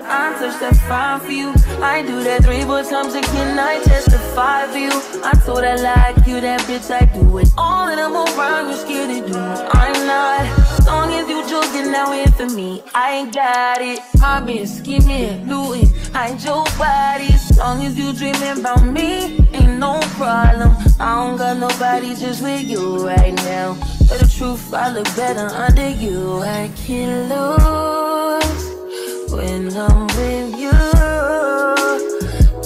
I touch that fine for you. I do that 3-4 times again, I testify for you. I told I like you, that bitch, I do it. All that I'm around, you're scared to do. I'm not. As long as you joking now in for me, I ain't got it. I've been scheming, looting, hide your body. As long as you dreaming about me, ain't no problem. I don't got nobody just with you right now. But the truth, I look better under you. I can't lose when I'm with you.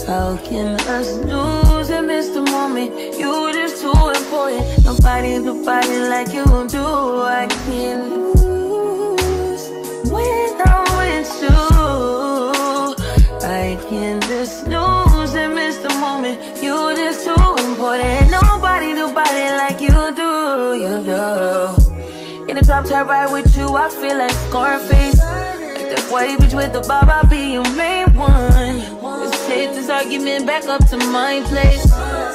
How can us lose and miss the moment? You just too important. Nobody do body like you do. I can't lose when I'm with you. I can't just lose and miss the moment. You just too important. Nobody do body like you do. You do. In the top top ride with you, I feel like Scarface. Like that white bitch with the bob, I'll be your main one. Let's take this argument back up to my place.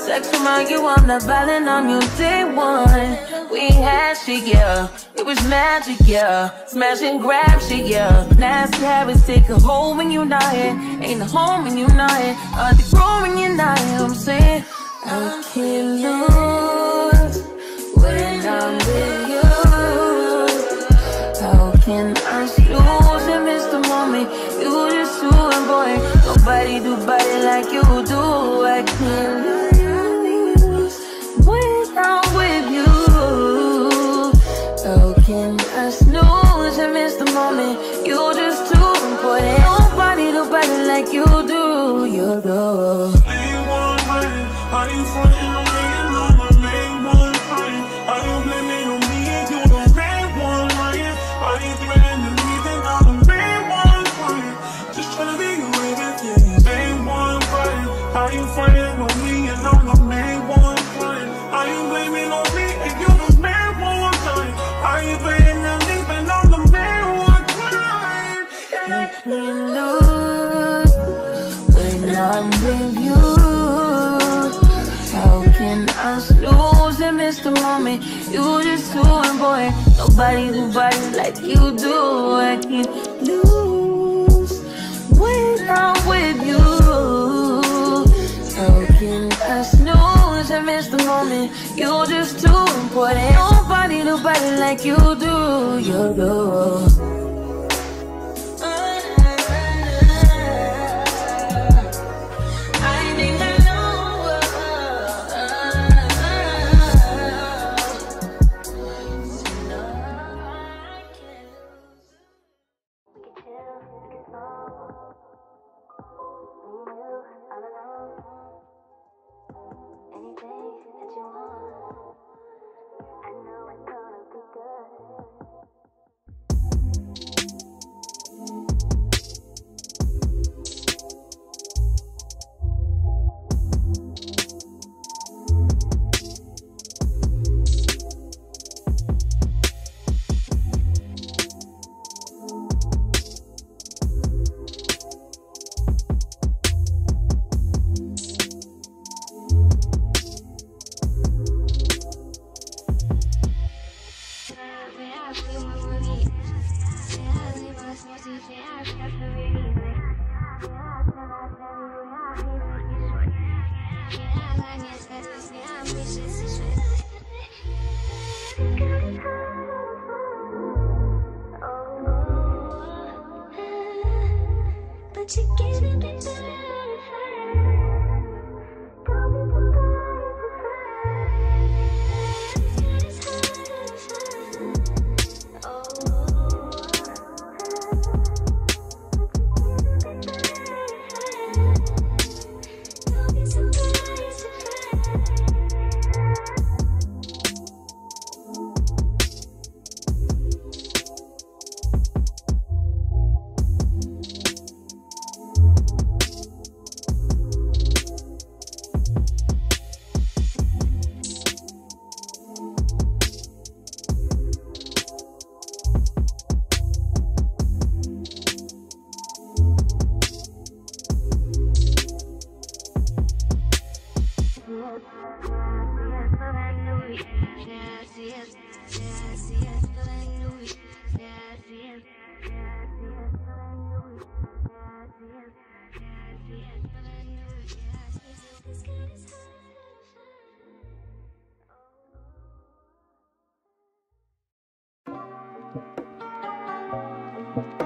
Sex remind you I'm not violent, I'm your day one. We had shit, yeah. It was magic, yeah. Smash and grab shit, yeah. Nasty habits take a hold when you're not here. Ain't a home when you're not here. They grow when you're not here. I'm saying I can't lose when I'm with you. How can I lose and miss the moment? You just too important. Nobody do body like you do. I can't lose when I'm with you. How can I snooze and miss the moment? You just too important. Nobody do body like you do. You do. Are you frontin' on me and I'm the main one crying? Are you blaming on me and you the main one lying? Are you threatening me and I'm the main one crying? Just tryna be your everything, main one crying. Are you frontin' on me and I'm the main one crying? Are you blaming on me and you the main one crying? Are you blaming on me and I'm the main one crying? I can't lose when I'm with you. How can I lose and miss the moment? You just too important. Nobody do body like you do. I can't lose when I'm with you. How can I snooze and miss the moment? You just too important. Nobody do body like you do. You do. But you get a bit you.